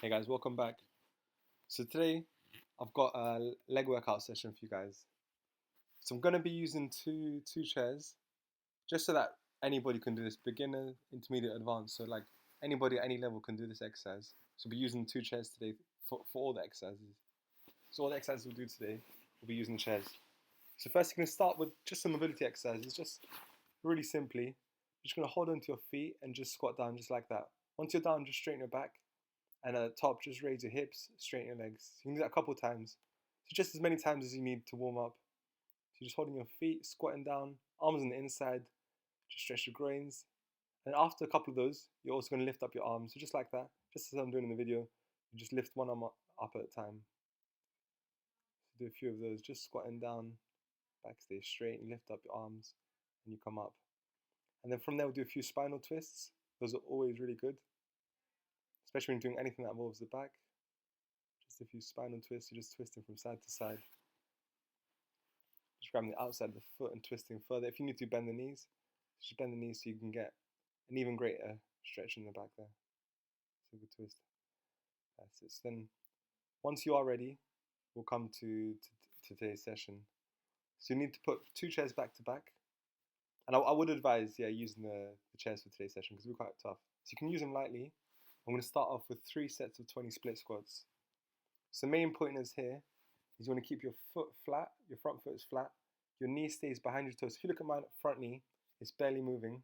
Hey guys, welcome back. So today I've got a leg workout session for you guys. So I'm going to be using two chairs just so that anybody can do this, beginner, intermediate, advanced. So like anybody at any level can do this exercise. So we'll be using two chairs today for all the exercises. So all the exercises we'll do today, we'll be using chairs. So first you're going to start with just some mobility exercises, just really simply. You're just going to hold onto your feet and just squat down just like that. Once you're down, just straighten your back. And at the top, just raise your hips, straighten your legs. You can do that a couple of times. So just as many times as you need to warm up. So you're just holding your feet, squatting down, arms on the inside, just stretch your groins. And after a couple of those, you're also going to lift up your arms. So just like that, just as I'm doing in the video, you just lift one arm up at a time. So do a few of those, just squatting down, back stay straight, and lift up your arms, and you come up. And then from there, we'll do a few spinal twists. Those are always really good, especially when you're doing anything that involves the back. Just a few spinal twists, you're just twisting from side to side. Just grabbing the outside of the foot and twisting further. If you need to bend the knees, just bend the knees so you can get an even greater stretch in the back there. So good twist. That's it. So then, once you are ready, we'll come to today's session. So you need to put two chairs back to back. And I would advise, using the chairs for today's session because we're quite tough. So you can use them lightly. I'm going to start off with 3 sets of 20 split squats. So the main point is here is you want to keep your foot flat, your front foot is flat, your knee stays behind your toes. If you look at my front knee, it's barely moving,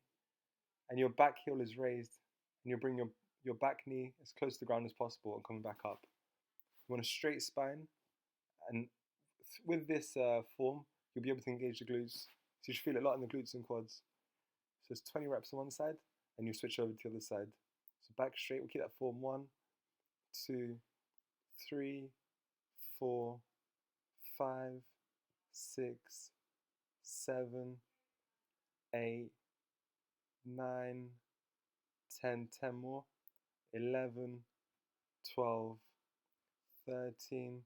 and your back heel is raised, and you'll bring your back knee as close to the ground as possible and coming back up. You want a straight spine, and with this form, you'll be able to engage the glutes. So you should feel it a lot in the glutes and quads. So it's 20 reps on one side, and you switch over to the other side. So back straight, we'll keep that form 1, 2, 3, 4, 5, 6, 7, 8, 9, 10, 10 more, 11, 12, 13,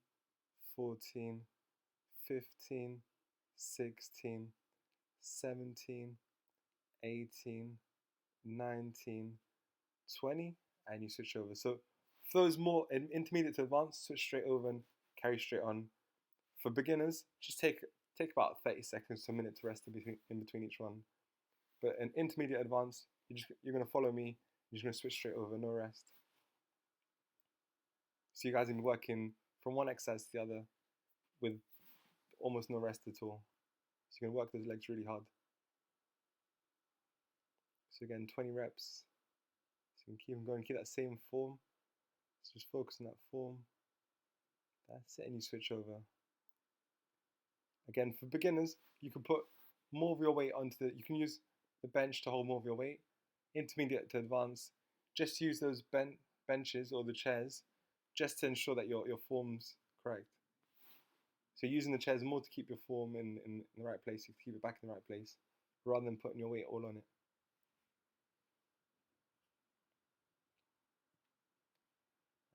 14, 15, 16, 17, 18, 19, 20, and you switch over. So for those more intermediate to advanced, switch straight over and carry straight on. For beginners, just take about 30 seconds to a minute to rest in between each one. But an intermediate advanced, you're going to follow me, you're just going to switch straight over, no rest. So you guys are going to be working from one exercise to the other with almost no rest at all. So you're going to work those legs really hard. So again, 20 reps. So you can keep them going, keep that same form. So just focus on that form. That's it, and you switch over. Again, for beginners, you can put more of your weight you can use the bench to hold more of your weight. Intermediate to advanced, just use those benches or the chairs just to ensure that your form's correct. So using the chairs more to keep your form in the right place, you keep it back in the right place, rather than putting your weight all on it.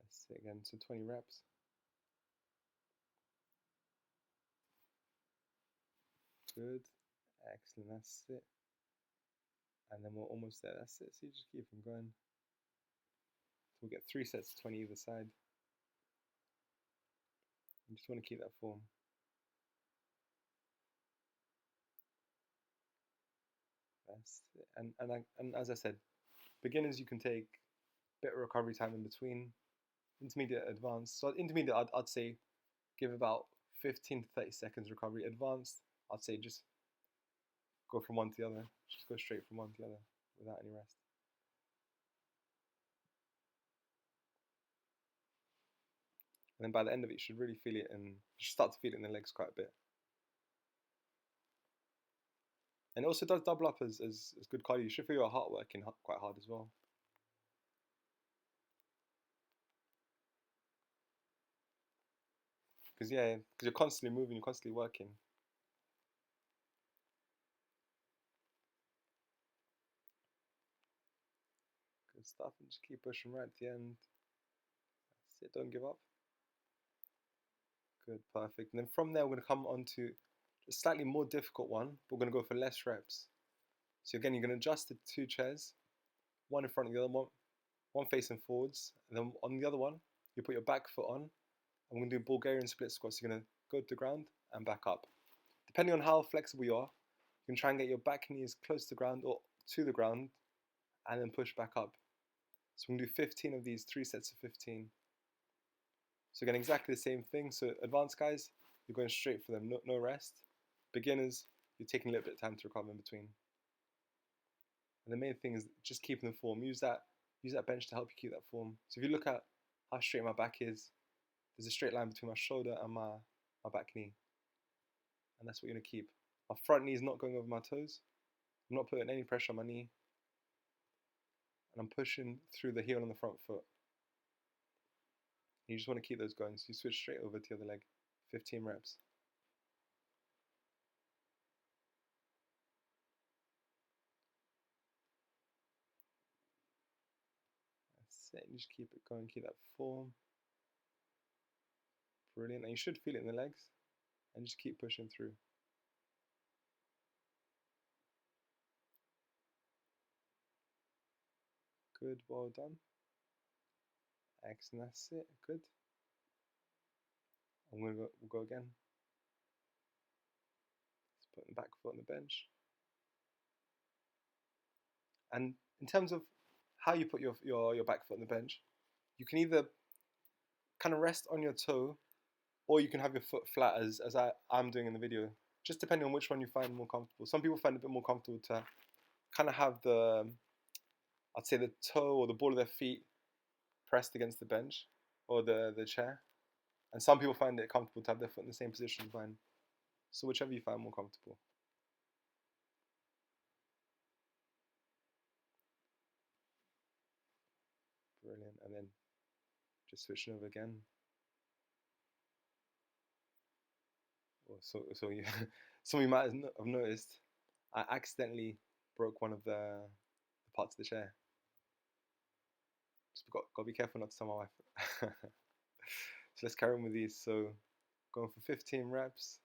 That's it again, so 20 reps. Good, excellent, that's it. And then we're almost there, that's it, so you just keep them going. So we'll get 3 sets of 20 either side. You just want to keep that form. That's it. And as I said, beginners you can take a bit of recovery time in between. Intermediate, advanced. So intermediate, I'd say give about 15 to 30 seconds recovery. Advanced, I'd say just go from one to the other. Just go straight from one to the other without any rest. And then by the end of it, you should really feel it, and you should start to feel it in the legs quite a bit. And it also does double up as good cardio. You should feel your heart working quite hard as well. Because you're constantly moving, you're constantly working. Good stuff, and just keep pushing right to the end. That's it, don't give up. Good, perfect. And then from there, we're going to come on to a slightly more difficult one, but we're going to go for less reps. So again, you're going to adjust the 2 chairs, one in front of the other, one facing forwards, and then on the other one, you put your back foot on. I'm going to do Bulgarian split squats. You're going to go to the ground and back up. Depending on how flexible you are, you can try and get your back knee as close to the ground or to the ground and then push back up. So we're going to do 15 of these, 3 sets of 15. So again, exactly the same thing. So advanced guys, you're going straight for them, no rest. Beginners, you're taking a little bit of time to recover in between. And the main thing is just keeping the form. Use that bench to help you keep that form. So if you look at how straight my back is, there's a straight line between my shoulder and my back knee. And that's what you're going to keep. My front knee is not going over my toes. I'm not putting any pressure on my knee. And I'm pushing through the heel on the front foot. You just want to keep those going. So you switch straight over to the other leg. 15 reps. That's it. You just keep it going. Keep that form. Brilliant. And you should feel it in the legs. And just keep pushing through. Good. Well done. Excellent. That's it. Good. We'll go again. Let's put the back foot on the bench. And in terms of how you put your back foot on the bench, you can either kind of rest on your toe, or you can have your foot flat as I'm doing in the video. Just depending on which one you find more comfortable. Some people find it a bit more comfortable to kind of have I'd say the toe or the ball of their feet pressed against the bench or the chair. And some people find it comfortable to have their foot in the same position as mine. So whichever you find more comfortable. Brilliant. And then just switching over again. So you, some of you might have noticed, I accidentally broke one of the parts of the chair. Just got to be careful not to tell my wife. So let's carry on with these. So going for 15 reps.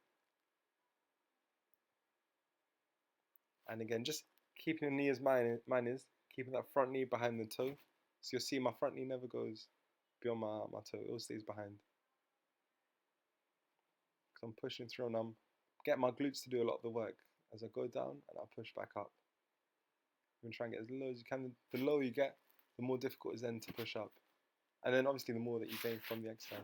And again, just keeping your knee as mine is, keeping that front knee behind the toe. So you'll see my front knee never goes beyond my toe, it all stays behind. Because I'm pushing through and I'm getting my glutes to do a lot of the work as I go down and I push back up. You're going to try and get as low as you can. The lower you get, the more difficult it is then to push up. And then obviously the more that you gain from the exercise.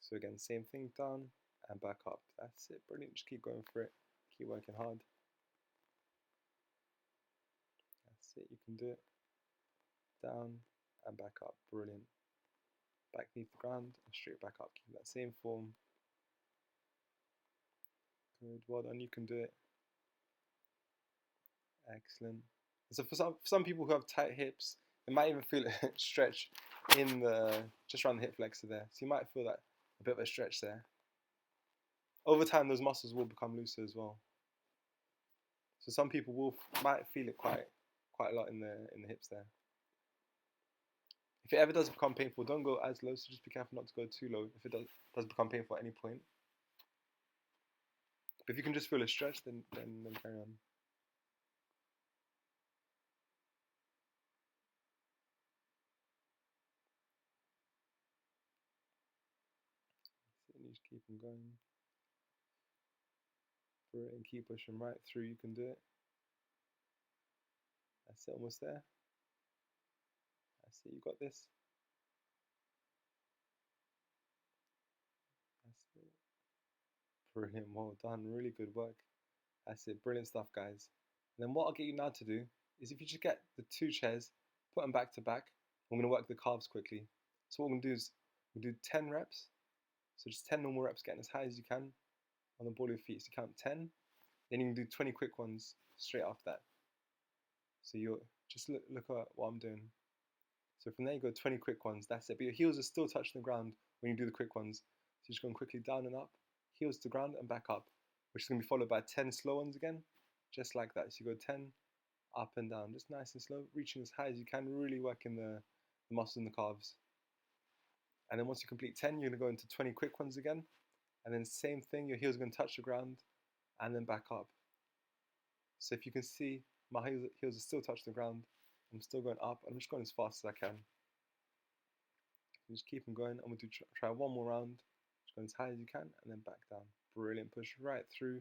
So again, same thing, down and back up. That's it, brilliant. Just keep going for it. Keep working hard. That's it, you can do it. Down and back up, brilliant. Back beneath the ground and straight back up. Keep that same form. Good, well done, you can do it. Excellent. So for some people who have tight hips, they might even feel a stretch in just around the hip flexor there. So you might feel that a bit of a stretch there. Over time, those muscles will become looser as well. So some people might feel it quite a lot in the hips there. If it ever does become painful, don't go as low. So just be careful not to go too low if it does become painful at any point. But if you can just feel a stretch, then carry on. And you just keep them going. And keep pushing right through. You can do it. That's it, almost there. That's it, you got this. That's it. Brilliant, well done, really good work. That's it, brilliant stuff, guys. And then what I'll get you now to do is if you just get the 2 chairs, put them back to back. I'm going to work the calves quickly. So what we're going to do is we'll do 10 reps. So just 10 normal reps, getting as high as you can on the ball of your feet. So you count 10, then you can do 20 quick ones straight after that. So you just look at what I'm doing. So from there you go 20 quick ones, that's it. But your heels are still touching the ground when you do the quick ones. So you're just going quickly down and up, heels to ground and back up, which is going to be followed by 10 slow ones again, just like that. So you go 10, up and down, just nice and slow, reaching as high as you can, really working the muscles in the calves. And then once you complete 10, you're going to go into 20 quick ones again. And then same thing, your heels are going to touch the ground and then back up. So if you can see, my heels are still touching the ground. I'm still going up. I'm just going as fast as I can. Just keep them going. I'm going to try one more round. Just go as high as you can and then back down. Brilliant. Push right through.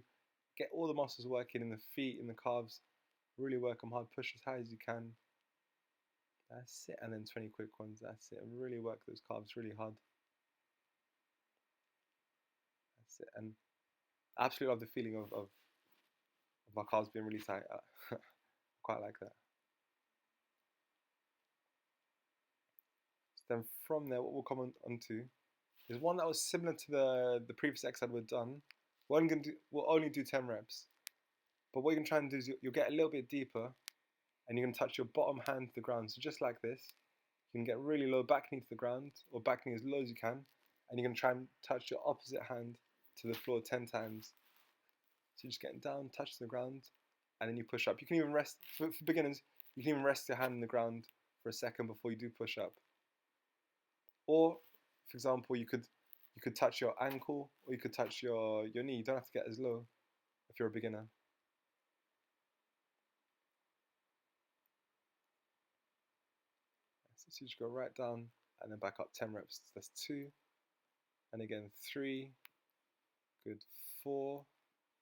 Get all the muscles working in the feet, in the calves. Really work them hard. Push as high as you can. That's it. And then 20 quick ones. That's it. And really work those calves really hard. That's it. And I absolutely love the feeling of my calves being really tight. Quite like that. So then from there, what we'll come on to is one that was similar to the previous exercise we've done. We'll only do 10 reps. But what you're going to try and do is you'll get a little bit deeper and you're going to touch your bottom hand to the ground. So just like this, you can get really low, back knee to the ground, or back knee as low as you can. And you're going to try and touch your opposite hand to the floor 10 times. So you're just getting down, touch the ground, and then you push up. You can even rest, for beginners, you can even rest your hand in the ground for a second before you do push up. Or, for example, you could touch your ankle, or you could touch your knee. You don't have to get as low if you're a beginner. So you just go right down and then back up 10 reps. That's 2. And again, 3. Good. 4.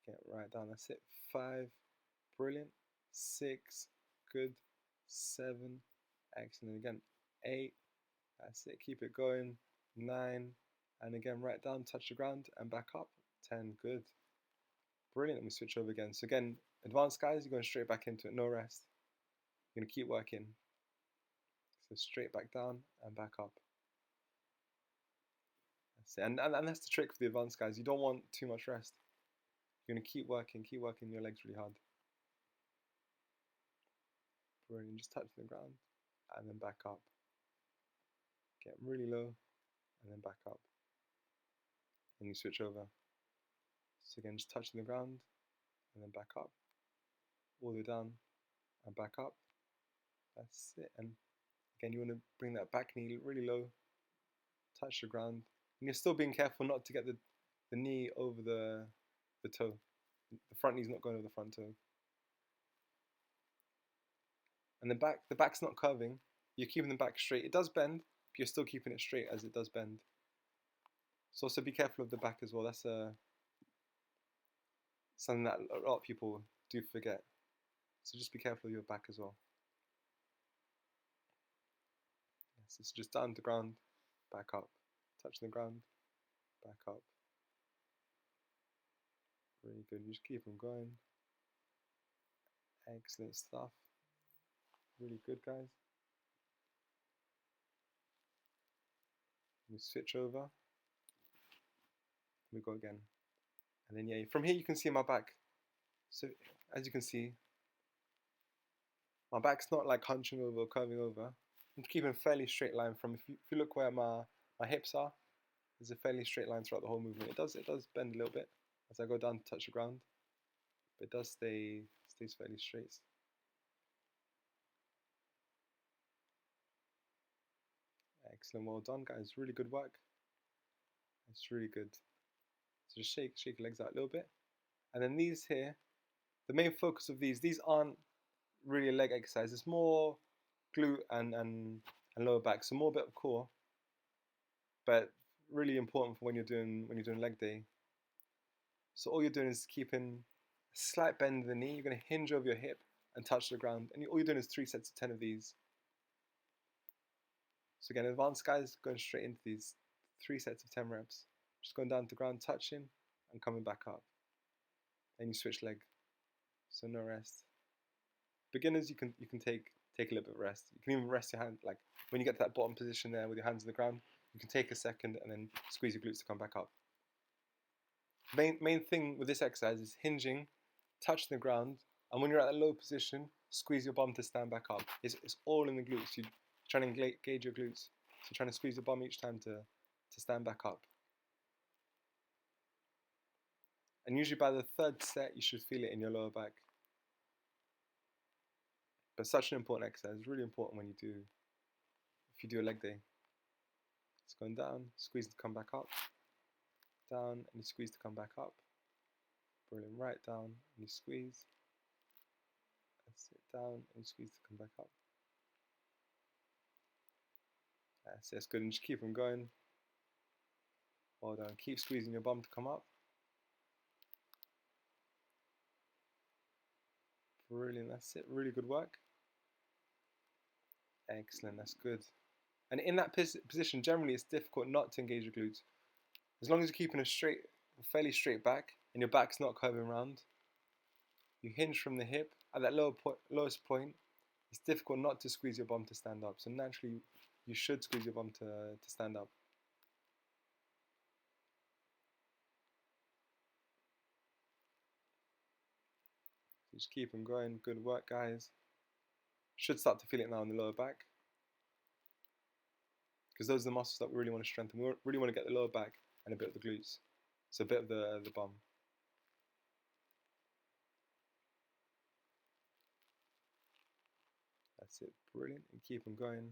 Get right down. That's it. 5. Brilliant. 6. Good. 7. Excellent. Again, 8. That's it. Keep it going. 9. And again, right down, touch the ground and back up. 10. Good. Brilliant. Let me switch over again. So again, advanced guys, you're going straight back into it. No rest. You're going to keep working. So straight back down and back up. That's it. And that's the trick for the advanced guys. You don't want too much rest. You're going to keep working your legs really hard. Brilliant. Just touch the ground and then back up. Get really low and then back up. And you switch over. So again, just touching the ground and then back up. All the way down and back up. That's it. And again, you want to bring that back knee really low. Touch the ground. And you're still being careful not to get the knee over the toe. The front knee's not going over the front toe. And the back's not curving. You're keeping the back straight. It does bend, but you're still keeping it straight as it does bend. So also be careful of the back as well. That's something that a lot of people do forget. So just be careful of your back as well. So it's just down to the ground, back up. Touch the ground, back up. Really good. You just keep them going. Excellent stuff. Really good, guys. We switch over. We go again. And then yeah, from here you can see my back. So as you can see, my back's not like hunching over or curving over. I'm keeping a fairly straight line from, if you look where my hips are, there's a fairly straight line throughout the whole movement. It does bend a little bit as I go down to touch the ground, but it does stays fairly straight. Excellent, well done, guys. Really good work. It's really good. So just shake your legs out a little bit, and then these here, the main focus of these aren't really a leg exercise. It's more glute and lower back, so more bit of core, but really important for when you're doing leg day. So all you're doing is keeping a slight bend in the knee. You're going to hinge over your hip and touch the ground, and all you're doing is 3 sets of 10 of these. So again, advanced guys going straight into these 3 sets of 10 reps. Just going down to the ground, touching, and coming back up. And you switch leg. So no rest. Beginners, you can take a little bit of rest. You can even rest your hand, like when you get to that bottom position there with your hands on the ground, you can take a second and then squeeze your glutes to come back up. Main thing with this exercise is hinging, touching the ground, and when you're at a low position, squeeze your bum to stand back up. It's all in the glutes. You're trying to gauge your glutes. So you're trying to squeeze the bum each time to stand back up. And usually by the 3rd set, you should feel it in your lower back. But such an important exercise. It's really important when if you do a leg day. It's going down, squeeze to come back up, down, and you squeeze to come back up. Brilliant. Right down, and you squeeze, Sit down and squeeze to come back up. That's good, and just keep them going. Well done. Keep squeezing your bum to come up. Brilliant, that's it. Really good work. Excellent, that's good. And in that position, generally it's difficult not to engage your glutes. As long as you're keeping a fairly straight back and your back's not curving around, you hinge from the hip. At that lowest point, it's difficult not to squeeze your bum to stand up. So naturally, you should squeeze your bum to stand up. So just keep them going. Good work, guys. Should start to feel it now in the lower back, because those are the muscles that we really want to strengthen. We really want to get the lower back and a bit of the glutes. So a bit of the bum. That's it, brilliant. And keep them going.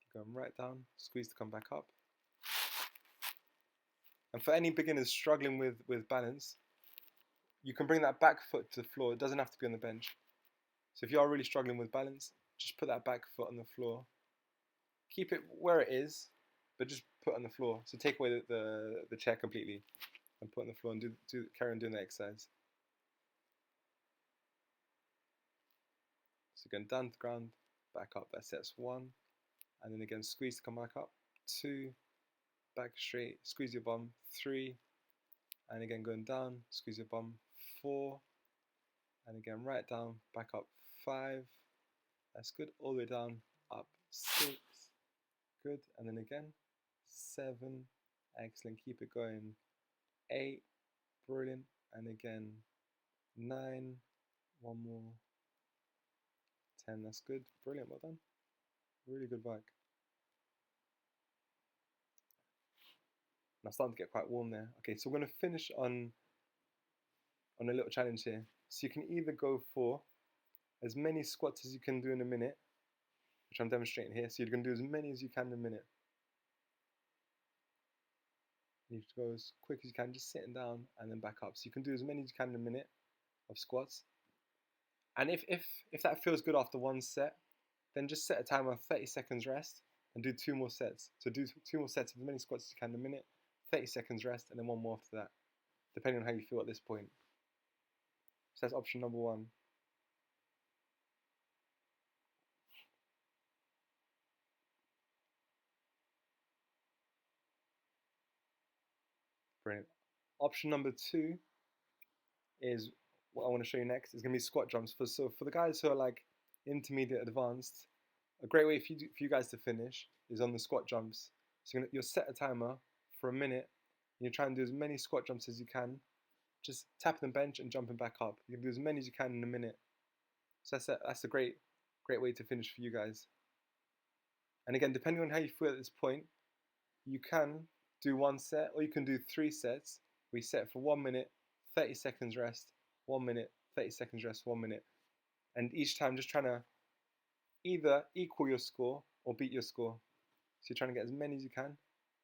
Keep going right down. Squeeze to come back up. And for any beginners struggling with balance, you can bring that back foot to the floor. It doesn't have to be on the bench. So if you are really struggling with balance, just put that back foot on the floor. Keep it where it is, but just put it on the floor. So take away the chair completely and put it on the floor and carry on doing the exercise. So again, down to the ground, back up. That's 1. And then again, squeeze to come back up. 2, back straight, squeeze your bum. 3, and again going down, squeeze your bum. 4, and again right down, back up. 5, that's good. All the way down, up. 6, good. And then again, 7, excellent. Keep it going. 8, brilliant. And again, 9, one more. 10, that's good. Brilliant, well done. Really good work. Now starting to get quite warm there. Okay, so we're going to finish on a little challenge here. So you can either go for as many squats as you can do in a minute, which I'm demonstrating here. So you're going to do as many as you can in a minute. You have to go as quick as you can, just sitting down and then back up. So you can do as many as you can in a minute of squats. And if that feels good after one set, then just set a timer of 30 seconds rest and do 2 more sets. So do 2 more sets of as many squats as you can in a minute, 30 seconds rest, and then 1 more after that, depending on how you feel at this point. So that's option number 1. Brilliant. Option number 2 is what I want to show you next. Is going to be squat jumps. So for the guys who are like intermediate advanced, a great way for you guys to finish is on the squat jumps. So you'll set a timer for a minute. And you try and do as many squat jumps as you can. Just tapping the bench and jumping back up. You can do as many as you can in a minute. So that's a great way to finish for you guys. And again, depending on how you feel at this point, you can do 1 set or you can do 3 sets. We set for 1 minute, 30 seconds rest, 1 minute, 30 seconds rest, 1 minute. And each time just trying to either equal your score or beat your score. So you're trying to get as many as you can.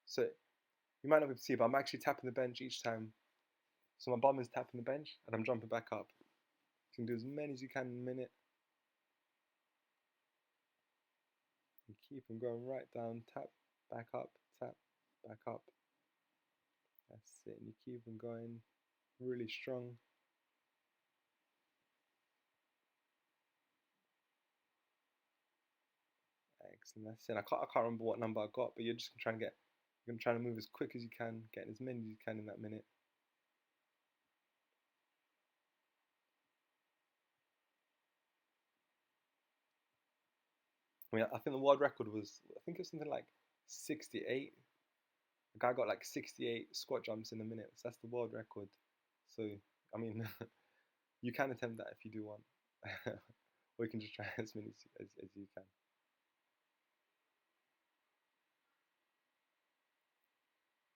So you might not be able to see, but I'm actually tapping the bench each time. So my bum is tapping the bench and I'm jumping back up. You can do as many as you can in a minute. And keep them going right down, tap, back up, tap, back up. That's it, and you keep them going really strong. Excellent, that's it. I can't remember what number I got, but you're just trying to move as quick as you can, getting as many as you can in that minute. I mean, I think the world record was, I think it was something like 68. A guy got like 68 squat jumps in a minute. So that's the world record. So, I mean, you can attempt that if you do want. Or you can just try as many as you can.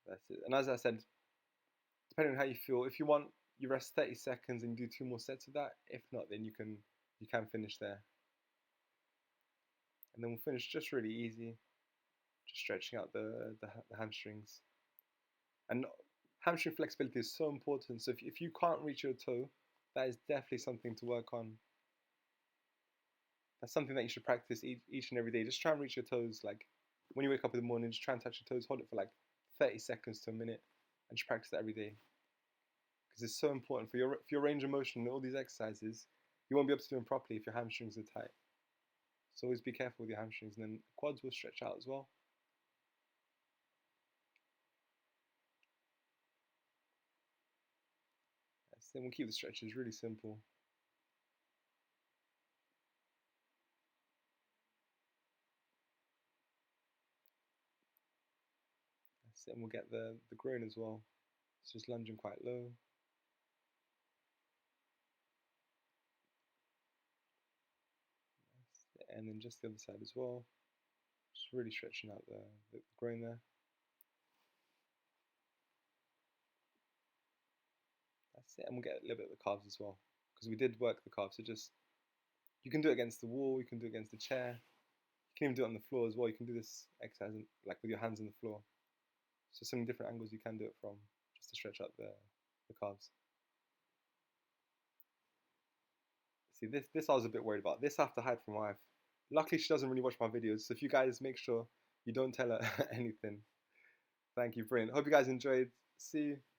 That's it. And as I said, depending on how you feel, if you want, you rest 30 seconds and you do 2 more sets of that. If not, then you can finish there. And then we'll finish just really easy, just stretching out the hamstrings. And hamstring flexibility is so important. So if you can't reach your toe, that is definitely something to work on. That's something that you should practice each and every day. Just try and reach your toes. Like when you wake up in the morning, just try and touch your toes. Hold it for like 30 seconds to a minute, and just practice that every day because it's so important for your range of motion and all these exercises. You won't be able to do them properly if your hamstrings are tight. So always be careful with your hamstrings, and then quads will stretch out as well. Then we'll keep the stretches really simple. That's it, and we'll get the groin as well. It's just lunging quite low. And then just the other side as well. Just really stretching out the groin there. That's it, and we'll get a little bit of the calves as well. Because we did work the calves, so just, you can do it against the wall, you can do it against the chair. You can even do it on the floor as well. You can do this exercise like with your hands on the floor. So some different angles you can do it from, just to stretch out the calves. See, this I was a bit worried about. This I have to hide from my wife. Luckily, she doesn't really watch my videos, so if you guys make sure you don't tell her anything. Thank you, brilliant. Hope you guys enjoyed. See you.